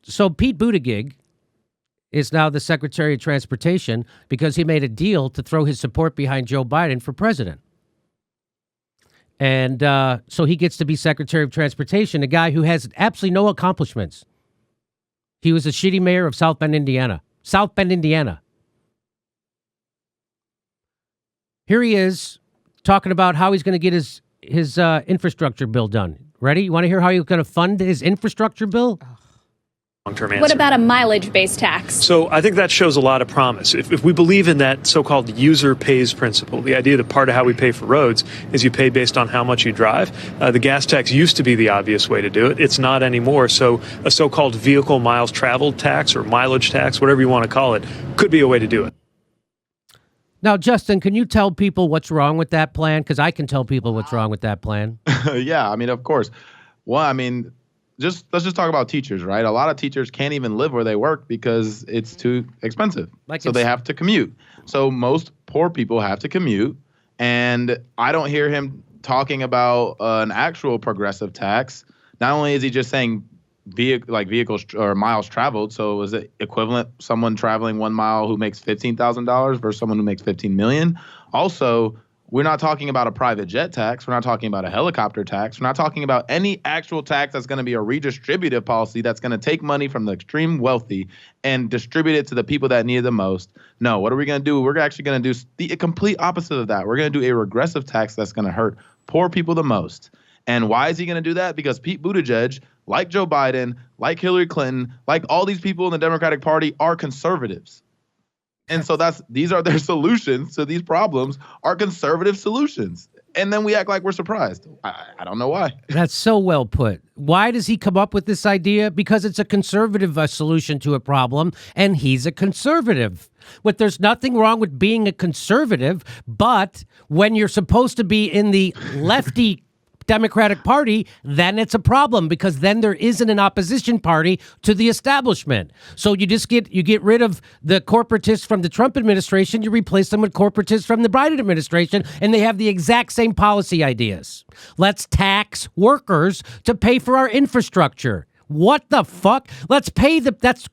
So Pete Buttigieg is now the Secretary of Transportation because he made a deal to throw his support behind Joe Biden for president. And so he gets to be Secretary of Transportation, a guy who has absolutely no accomplishments. He was a shitty mayor of South Bend, Indiana. South Bend, Indiana. Here he is talking about how he's going to get his infrastructure bill done. Ready? You want to hear how he's going to fund his infrastructure bill? Long-term answer. What about a mileage-based tax? So I think that shows a lot of promise. If we believe in that so-called user pays principle, the idea that part of how we pay for roads is you pay based on how much you drive, the gas tax used to be the obvious way to do it. It's not anymore. So a so-called vehicle miles traveled tax or mileage tax, whatever you want to call it, could be a way to do it. Now, Justin, can you tell people what's wrong with that plan? Because I can tell people what's wrong with that plan. Yeah, I mean, of course. Well, I mean, let's just talk about teachers, right? A lot of teachers can't even live where they work because it's too expensive. So they have to commute. So most poor people have to commute. And I don't hear him talking about an actual progressive tax. Not only is he just saying vehicles or miles traveled. So is it equivalent someone traveling 1 mile who makes $15,000 versus someone who makes $15 million? Also, we're not talking about a private jet tax. We're not talking about a helicopter tax. We're not talking about any actual tax that's going to be a redistributive policy that's going to take money from the extreme wealthy and distribute it to the people that need it the most. No, what are we going to do? We're actually going to do the complete opposite of that. We're going to do a regressive tax that's going to hurt poor people the most. And why is he going to do that? Because Pete Buttigieg, like Joe Biden, like Hillary Clinton, like all these people in the Democratic Party are conservatives. And so these are their solutions to these problems are conservative solutions. And then we act like we're surprised. I don't know why. That's so well put. Why does he come up with this idea? Because it's a conservative solution to a problem, and he's a conservative. But there's nothing wrong with being a conservative, but when you're supposed to be in the lefty Democratic Party, then it's a problem because then there isn't an opposition party to the establishment. So you get rid of the corporatists from the Trump administration, you replace them with corporatists from the Biden administration, and they have the exact same policy ideas. Let's tax workers to pay for our infrastructure. What the fuck? Let's pay that's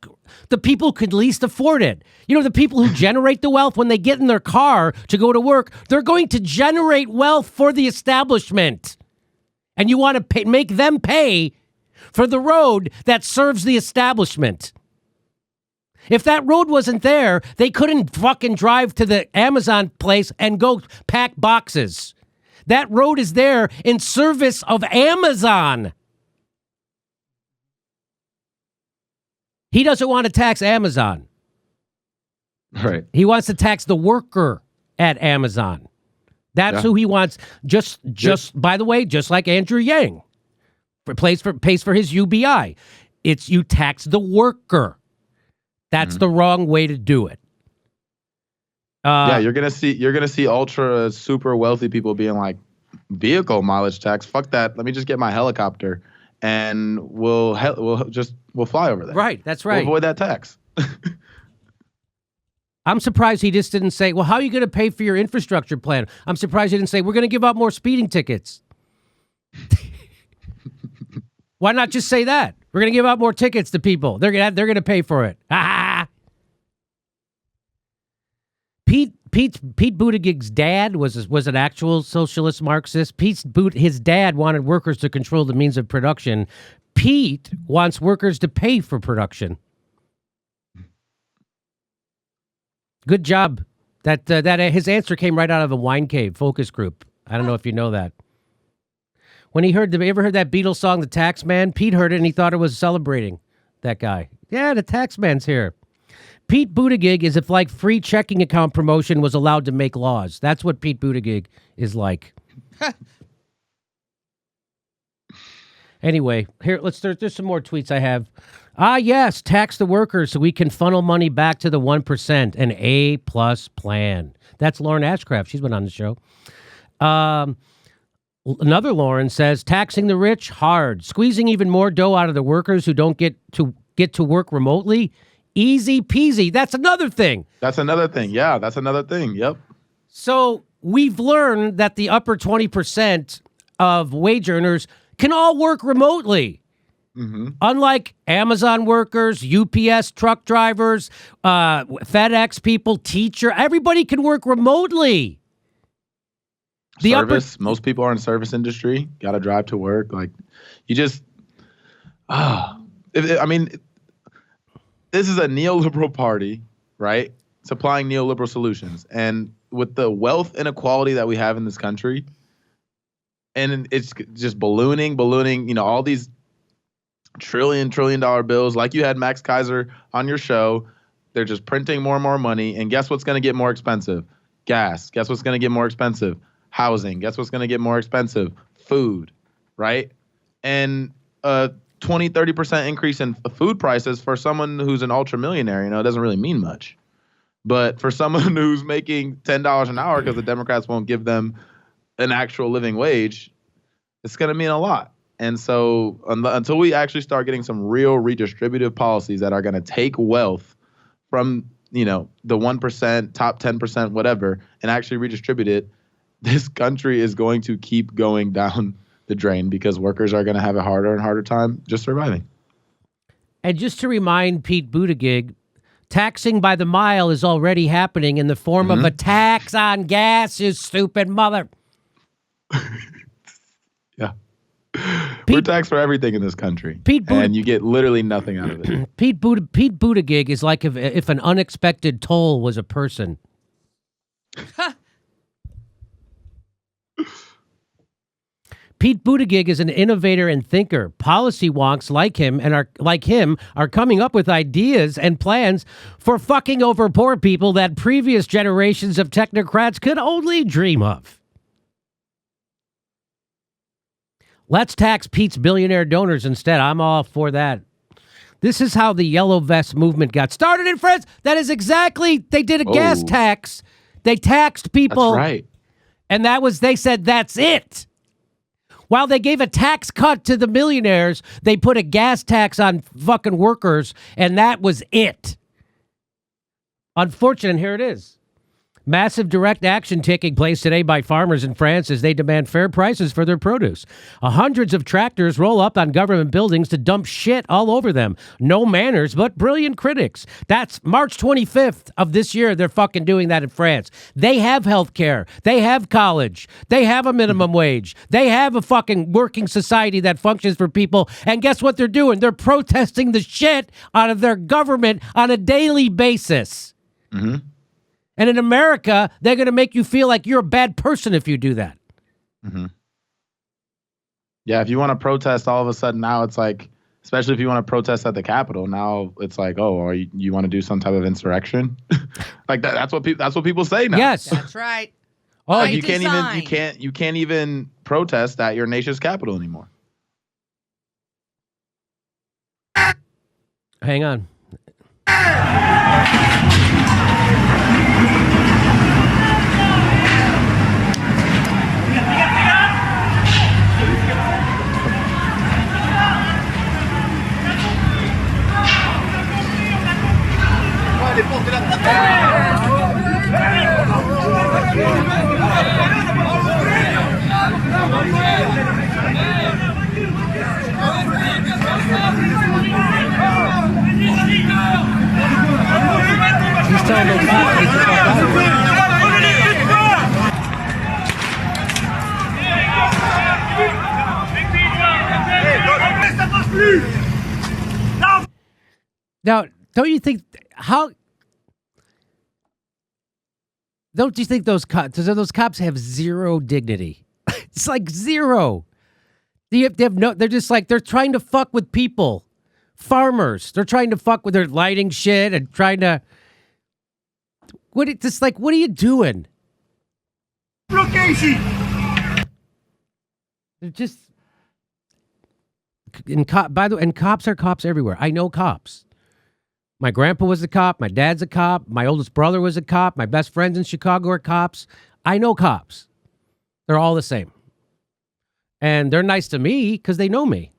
the people who could least afford it. You know, the people who generate the wealth when they get in their car to go to work, they're going to generate wealth for the establishment. And you want to make them pay for the road that serves the establishment. If that road wasn't there, they couldn't fucking drive to the Amazon place and go pack boxes. That road is there in service of Amazon. He doesn't want to tax Amazon. Right. He wants to tax the worker at Amazon. That's who he wants. Just by the way, just like Andrew Yang pays for his UBI. It's you tax the worker. That's the wrong way to do it. You're gonna see ultra super wealthy people being like, vehicle mileage tax. Fuck that. Let me just get my helicopter, and we'll fly over there. Right. That's right. We'll avoid that tax. I'm surprised he just didn't say, well, how are you going to pay for your infrastructure plan? I'm surprised he didn't say, we're going to give out more speeding tickets. Why not just say that? We're going to give out more tickets to people. They're going to pay for it. Pete Buttigieg's dad was an actual socialist Marxist. His dad wanted workers to control the means of production. Pete wants workers to pay for production. Good job. That his answer came right out of a wine cave focus group. I don't know if you know that. When he ever heard that Beatles song, The Tax Man? Pete heard it and he thought it was celebrating that guy. Yeah, the tax man's here. Pete Buttigieg is if like free checking account promotion was allowed to make laws. That's what Pete Buttigieg is like. Anyway, here there's some more tweets I have. Yes, tax the workers so we can funnel money back to the 1%. An A+ plan. That's Lauren Ashcraft. She's been on the show. Another Lauren says, taxing the rich, hard. Squeezing even more dough out of the workers who don't get to work remotely, easy peasy. That's another thing. Yeah, that's another thing. Yep. So we've learned that the upper 20% of wage earners can all work remotely. Unlike Amazon workers, UPS truck drivers, FedEx people, teacher, everybody can work remotely. Most people are in service industry. Got to drive to work. Like, you just, this is a neoliberal party, right? Supplying neoliberal solutions. And with the wealth inequality that we have in this country, and it's just ballooning, all these trillion dollar bills. Like you had Max Kaiser on your show. They're just printing more and more money. And guess what's going to get more expensive? Gas. Guess what's going to get more expensive? Housing. Guess what's going to get more expensive? Food, right? And 20-30% increase in food prices for someone who's an ultra millionaire, it doesn't really mean much. But for someone who's making $10 an hour because the Democrats won't give them an actual living wage, it's going to mean a lot. And so until we actually start getting some real redistributive policies that are going to take wealth from, the 1%, top 10%, whatever, and actually redistribute it, this country is going to keep going down the drain because workers are going to have a harder and harder time just surviving. And just to remind Pete Buttigieg, taxing by the mile is already happening in the form of a tax on gas, you stupid mother. Yeah. We're taxed for everything in this country, and you get literally nothing out of it. Pete Buttigieg is like if an unexpected toll was a person. Pete Buttigieg is an innovator and thinker. Policy wonks like him are coming up with ideas and plans for fucking over poor people that previous generations of technocrats could only dream of. Let's tax Pete's billionaire donors instead. I'm all for that. This is how the yellow vest movement got started in France. That is exactly, they did a gas tax. They taxed people. That's right. And they said, that's it. While they gave a tax cut to the millionaires, they put a gas tax on fucking workers, and that was it. Unfortunate, and here it is. Massive direct action taking place today by farmers in France as they demand fair prices for their produce. Hundreds of tractors roll up on government buildings to dump shit all over them. No manners, but brilliant critics. That's March 25th of this year. They're fucking doing that in France. They have health care. They have college. They have a minimum wage. They have a fucking working society that functions for people. And guess what they're doing? They're protesting the shit out of their government on a daily basis. Mm-hmm. And in America, they're going to make you feel like you're a bad person if you do that. Mm-hmm. Yeah, if you want to protest, all of a sudden now it's like, especially if you want to protest at the Capitol, now it's like, oh, or you want to do some type of insurrection? Like that's what people say now. Yes, that's right. Oh, like you can't even protest at your nation's capital anymore. Hang on. He's telling those cops to get the fuck out of here. Now, don't you think those cops have zero dignity? It's like zero. They're just like, they're trying to fuck with people. Farmers. They're trying to fuck with their lighting shit and trying to, what are you doing? They're just, by the way, and cops are cops everywhere. I know cops. My grandpa was a cop. My dad's a cop. My oldest brother was a cop. My best friends in Chicago are cops. I know cops. They're all the same. And they're nice to me because they know me.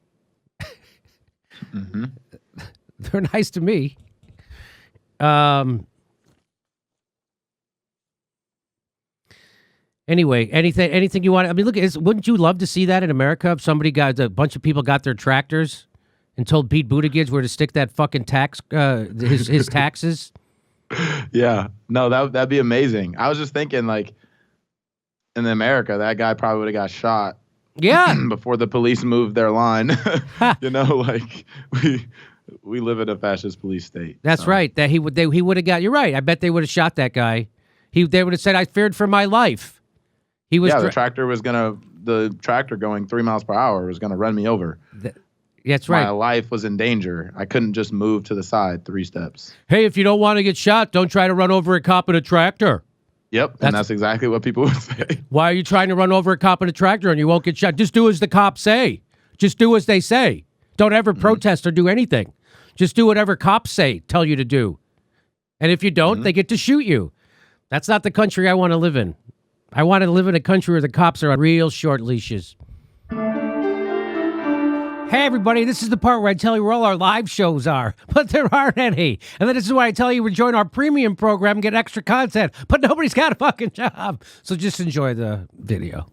Mm-hmm. They're nice to me. Anyway, anything you want? I mean, look, wouldn't you love to see that in America? If a bunch of people got their tractors and told Pete Buttigieg where to stick that fucking tax, his taxes. Yeah, no, that'd be amazing. I was just thinking, like, in America, that guy probably would have got shot. Yeah, before the police moved their line. Like we live in a fascist police state. That's right. That he would have got. You're right. I bet they would have shot that guy. They would have said, "I feared for my life." He was. Yeah, the tractor going 3 miles per hour was gonna run me over. That's right. My life was in danger. I couldn't just move to the side 3 steps. Hey, if you don't want to get shot, don't try to run over a cop in a tractor. Yep, and that's exactly what people would say. Why are you trying to run over a cop in a tractor and you won't get shot? Just do as the cops say. Just do as they say. Don't ever protest or do anything. Just do whatever cops tell you to do. And if you don't, they get to shoot you. That's not the country I want to live in. I want to live in a country where the cops are on real short leashes. Hey, everybody, this is the part where I tell you where all our live shows are, but there aren't any. And then this is why I tell you to join our premium program and get extra content, but nobody's got a fucking job. So just enjoy the video.